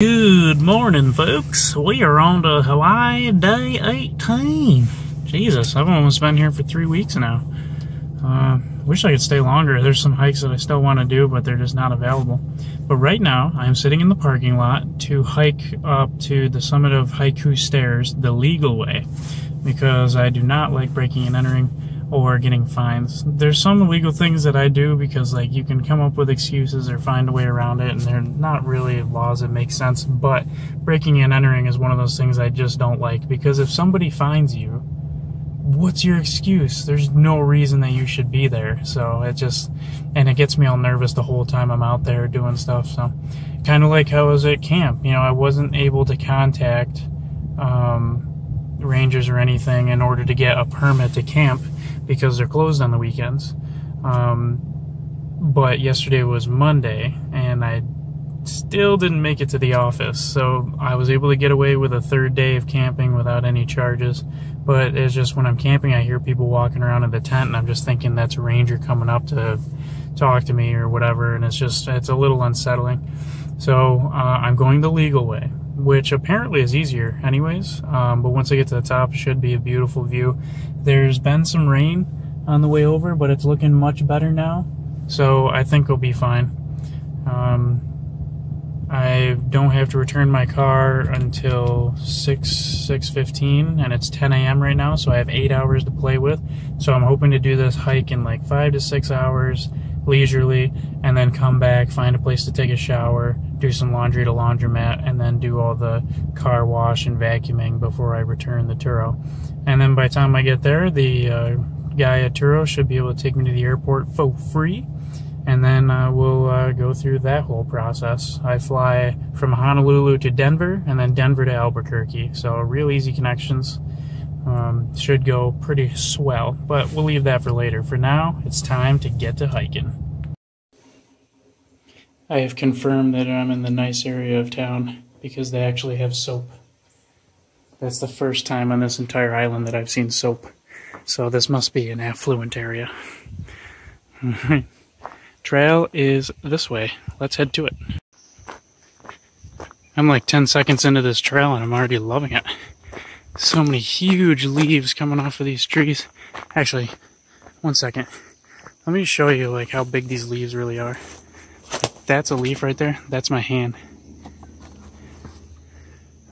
Good morning, folks. We are on to Hawaii day 18. Jesus, I've almost been here for 3 weeks now. Wish I could stay longer. There's some hikes that I still want to do, but they're just not available. But right now, I'm sitting in the parking lot to hike up to the summit of Haiku Stairs the legal way, because I do not like breaking and entering or getting fines. There's some illegal things that I do because, like, you can come up with excuses or find a way around it, and they're not really laws that make sense. But breaking and entering is one of those things I just don't like, because if somebody finds you, what's your excuse? There's no reason that you should be there. So it gets me all nervous the whole time I'm out there doing stuff. So kind of like how I was at camp, you know, I wasn't able to contact rangers or anything in order to get a permit to camp because they're closed on the weekends. But yesterday was Monday and I still didn't make it to the office, so I was able to get away with a third day of camping without any charges. But it's just when I'm camping, I hear people walking around in the tent, and I'm just thinking that's a ranger coming up to talk to me or whatever, and it's a little unsettling. So I'm going the legal way, which apparently is easier anyways, but once I get to the top, it should be a beautiful view. There's been some rain on the way over, but it's looking much better now, so I think it'll be fine. I don't have to return my car until 6:15, and it's 10 a.m. right now, so I have 8 hours to play with. So I'm hoping to do this hike in like 5 to 6 hours, leisurely, and then come back, find a place to take a shower, do some laundry at a laundromat, and then do all the car wash and vacuuming before I return the Turo. And then by the time I get there, the guy at Turo should be able to take me to the airport for free. And then we'll go through that whole process. I fly from Honolulu to Denver, and then Denver to Albuquerque. So real easy connections. Should go pretty swell, but we'll leave that for later. For now, it's time to get to hiking. I have confirmed that I'm in the nice area of town because they actually have soap. That's the first time on this entire island that I've seen soap. So this must be an affluent area. Trail is this way. Let's head to it. I'm like 10 seconds into this trail and I'm already loving it. So many huge leaves coming off of these trees. Actually, 1 second. Let me show you like how big these leaves really are. That's a leaf right there. That's my hand.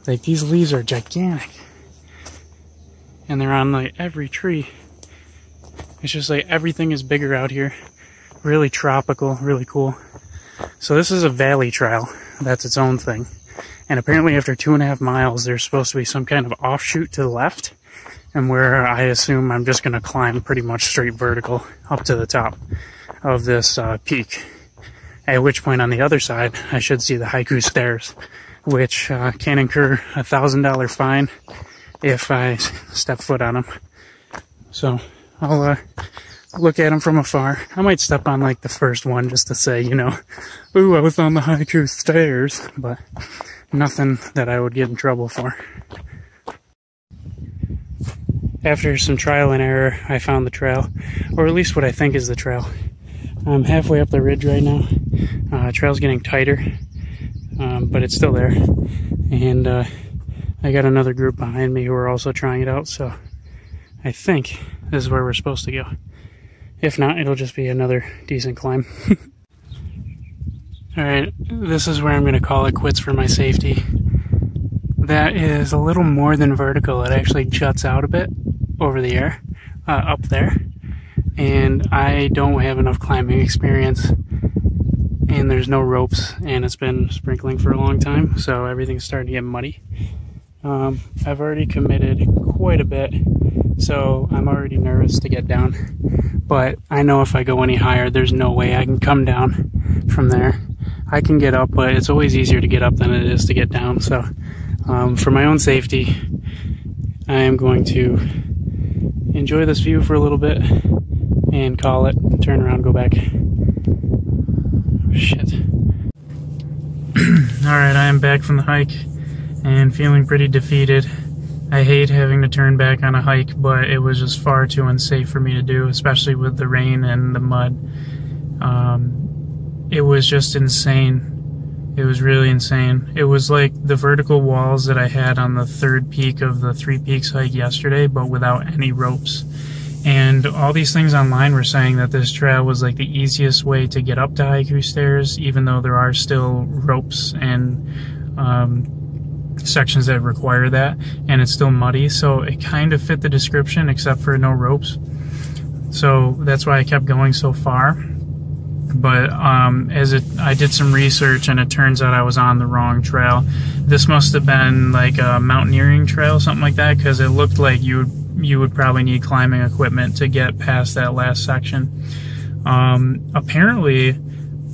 Like, these leaves are gigantic. And they're on like every tree. It's just like everything is bigger out here. Really tropical, really cool. So this is a valley trail. That's its own thing. And apparently after 2.5 miles, there's supposed to be some kind of offshoot to the left, and where I assume I'm just going to climb pretty much straight vertical up to the top of this peak. At which point on the other side, I should see the Haiku Stairs, which can incur a $1,000 fine if I step foot on them. So I'll look at them from afar. I might step on like the first one just to say, you know, ooh, I was on the Haiku Stairs, but nothing that I would get in trouble for. After some trial and error, I found the trail, or at least what I think is the trail. I'm halfway up the ridge right now. Trail's getting tighter, but it's still there. And I got another group behind me who are also trying it out, so I think this is where we're supposed to go. If not, it'll just be another decent climb. Alright, this is where I'm going to call it quits for my safety. That is a little more than vertical. It actually juts out a bit over the air, up there. And I don't have enough climbing experience. And there's no ropes, and it's been sprinkling for a long time, so everything's starting to get muddy. I've already committed quite a bit, so I'm already nervous to get down. But I know if I go any higher, there's no way I can come down from there. I can get up, but it's always easier to get up than it is to get down. So for my own safety, I am going to enjoy this view for a little bit and call it, turn around, go back. Shit. Alright, I am back from the hike and feeling pretty defeated. I hate having to turn back on a hike, but it was just far too unsafe for me to do, especially with the rain and the mud. It was just insane It was really insane. It was like the vertical walls that I had on the third peak of the 3 Peaks hike yesterday, but without any ropes. And all these things online were saying that this trail was like the easiest way to get up to Haiku Stairs, even though there are still ropes and sections that require that, and it's still muddy, so it kind of fit the description except for no ropes. So that's why I kept going so far. But I did some research, and it turns out I was on the wrong trail. This must have been like a mountaineering trail, something like that, because it looked like you would probably need climbing equipment to get past that last section. Apparently,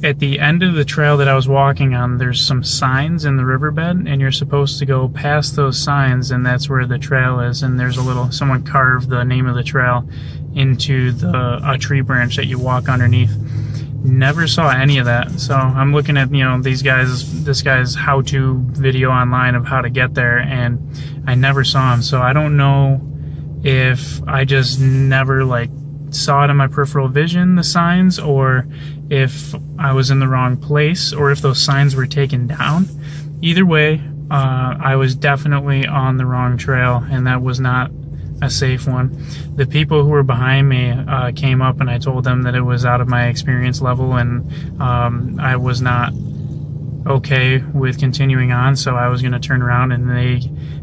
at the end of the trail that I was walking on, there's some signs in the riverbed, and you're supposed to go past those signs, and that's where the trail is. And there's someone carved the name of the trail into a tree branch that you walk underneath. Never saw any of that. So I'm looking at, this guy's how-to video online of how to get there, and I never saw him. So I don't know if I just never saw it in my peripheral vision, the signs, or if I was in the wrong place, or if those signs were taken down. Either way, I was definitely on the wrong trail, and that was not a safe one. The people who were behind me came up, and I told them that it was out of my experience level, and I was not okay with continuing on, so I was going to turn around, and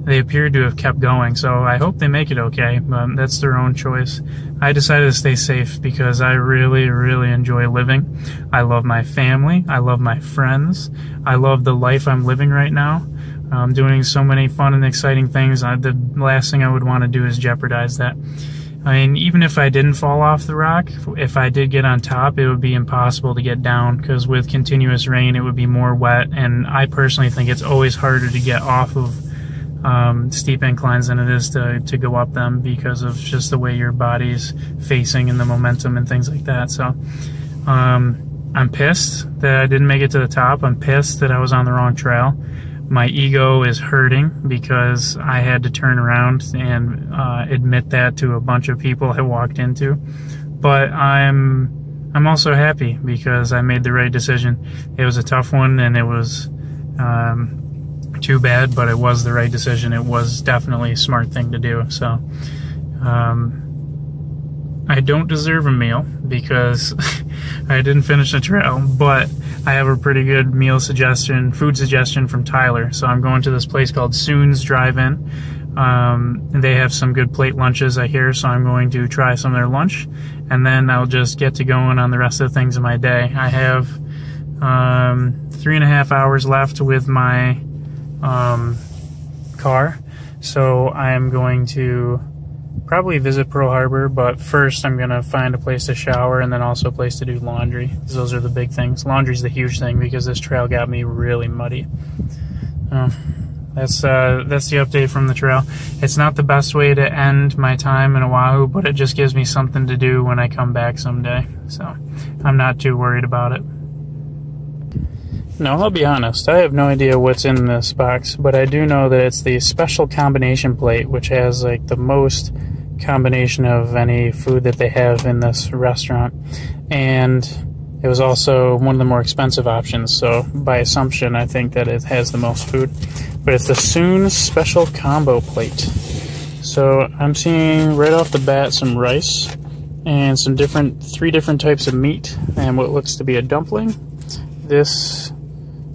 they appeared to have kept going. So I hope they make it okay, but that's their own choice. I decided to stay safe because I really, really enjoy living. I love my family. I love my friends. I love the life I'm living right now. I'm doing so many fun and exciting things. The last thing I would want to do is jeopardize that. I mean, even if I didn't fall off the rock, if I did get on top, it would be impossible to get down, because with continuous rain, it would be more wet, and I personally think it's always harder to get off of steep inclines than it is to go up them, because of just the way your body's facing and the momentum and things like that. So I'm pissed that I didn't make it to the top. I'm pissed that I was on the wrong trail. My ego is hurting because I had to turn around and admit that to a bunch of people I walked into. But I'm also happy because I made the right decision. It was a tough one, and it was too bad, but it was the right decision. It was definitely a smart thing to do. So I don't deserve a meal because I didn't finish the trail, but I have a pretty good food suggestion from Tyler. So I'm going to this place called Soon's Drive-In. They have some good plate lunches, I hear, so I'm going to try some of their lunch, and then I'll just get to going on the rest of the things of my day. I have 3.5 hours left with my car, so I'm going to probably visit Pearl Harbor, but first I'm going to find a place to shower and then also a place to do laundry. Those are the big things. Laundry's the huge thing because this trail got me really muddy. That's the update from the trail. It's not the best way to end my time in Oahu, but it just gives me something to do when I come back someday. So I'm not too worried about it. No, I'll be honest, I have no idea what's in this box, but I do know that it's the special combination plate, which has like the most combination of any food that they have in this restaurant. And it was also one of the more expensive options, so by assumption, I think that it has the most food. But it's the Soon's Special Combo Plate. So I'm seeing right off the bat some rice and some three different types of meat and what looks to be a dumpling. This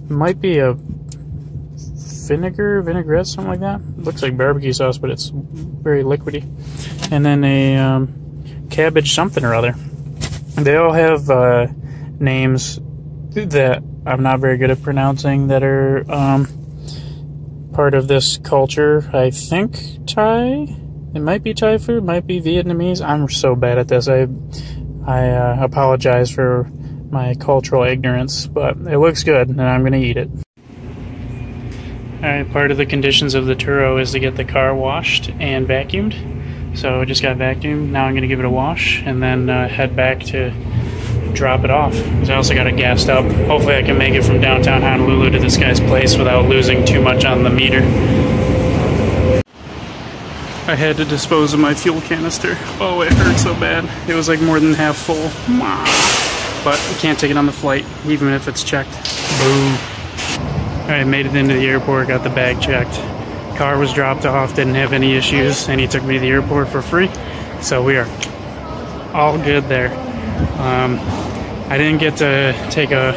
might be a vinaigrette, something like that. It looks like barbecue sauce, but it's very liquidy. And then a cabbage something or other. They all have names that I'm not very good at pronouncing that are part of this culture. I think Thai. It might be Thai food, might be Vietnamese. I'm so bad at this. I apologize for my cultural ignorance, but it looks good, and I'm going to eat it. Alright, part of the conditions of the Turo is to get the car washed and vacuumed. So I just got vacuumed. Now I'm going to give it a wash, and then head back to drop it off. Because I also got it gassed up. Hopefully I can make it from downtown Honolulu to this guy's place without losing too much on the meter. I had to dispose of my fuel canister. Oh, it hurt so bad. It was like more than half full. But you can't take it on the flight, even if it's checked. Boo. Alright, made it into the airport, got the bag checked. Car was dropped off, didn't have any issues, and he took me to the airport for free. So we are all good there. I didn't get to take a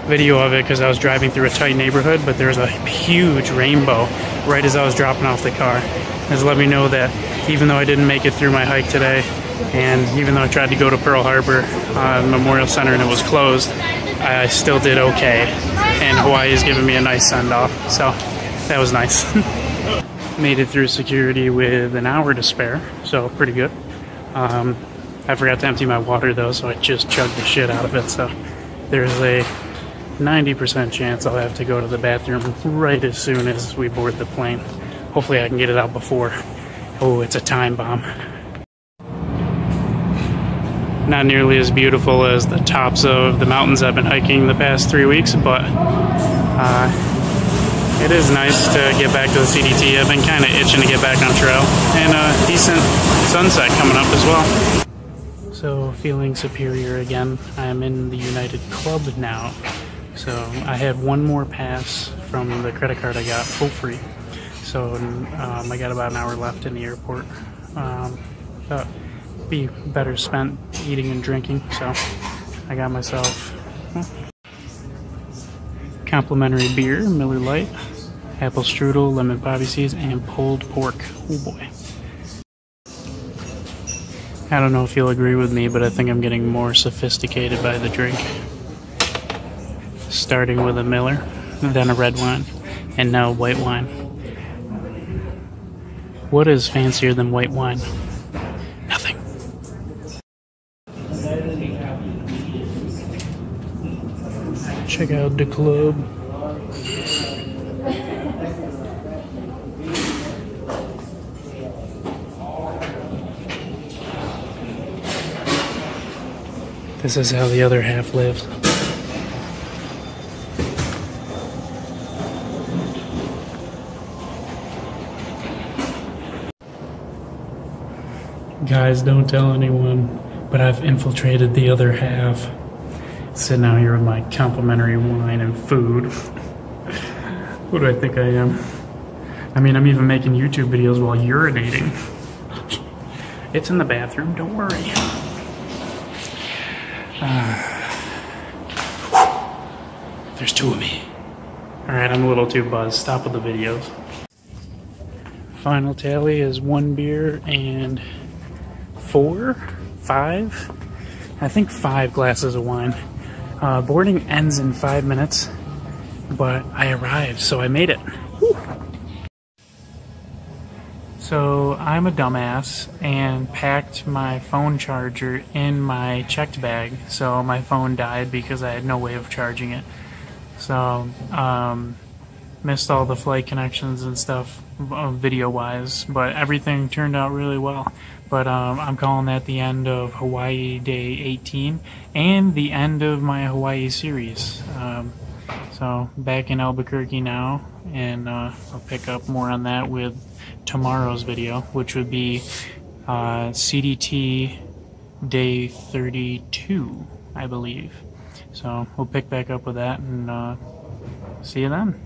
video of it because I was driving through a tight neighborhood, but there's a huge rainbow right as I was dropping off the car. This let me know that even though I didn't make it through my hike today, and even though I tried to go to Pearl Harbor Memorial Center and it was closed, I still did okay. And Hawaii is giving me a nice send-off, so that was nice. Made it through security with an hour to spare, so pretty good. I forgot to empty my water though, so I just chugged the shit out of it, so there's a 90% chance I'll have to go to the bathroom right as soon as we board the plane. Hopefully I can get it out before. Oh, it's a time bomb. Not nearly as beautiful as the tops of the mountains I've been hiking the past 3 weeks, but it is nice to get back to the CDT. I've been kind of itching to get back on trail, and a decent sunset coming up as well. So feeling superior again. I'm in the United Club now. So I have one more pass from the credit card I got full free. So I got about an hour left in the airport. But be better spent eating and drinking. So I got myself complimentary beer, Miller Lite, apple strudel, lemon poppy seeds, and pulled pork. Oh boy. I don't know if you'll agree with me, but I think I'm getting more sophisticated by the drink. Starting with a Miller, then a red wine, and now white wine. What is fancier than white wine? Nothing. Check out the club. This is how the other half lives. Guys, don't tell anyone, but I've infiltrated the other half. Sitting out here with my complimentary wine and food. What do I think I am? I mean, I'm even making YouTube videos while urinating. It's in the bathroom, don't worry. There's two of me. Alright, I'm a little too buzzed. Stop with the videos. Final tally is 1 beer and 5 glasses of wine. Boarding ends in 5 minutes, but I arrived, so I made it. Whew. So I'm a dumbass and packed my phone charger in my checked bag, so my phone died because I had no way of charging it. So missed all the flight connections and stuff video wise, but everything turned out really well. But I'm calling that the end of Hawaii Day 18 and the end of my Hawaii series. So back in Albuquerque now, and I'll pick up more on that with tomorrow's video, which would be CDT Day 32, I believe. So we'll pick back up with that, and see you then.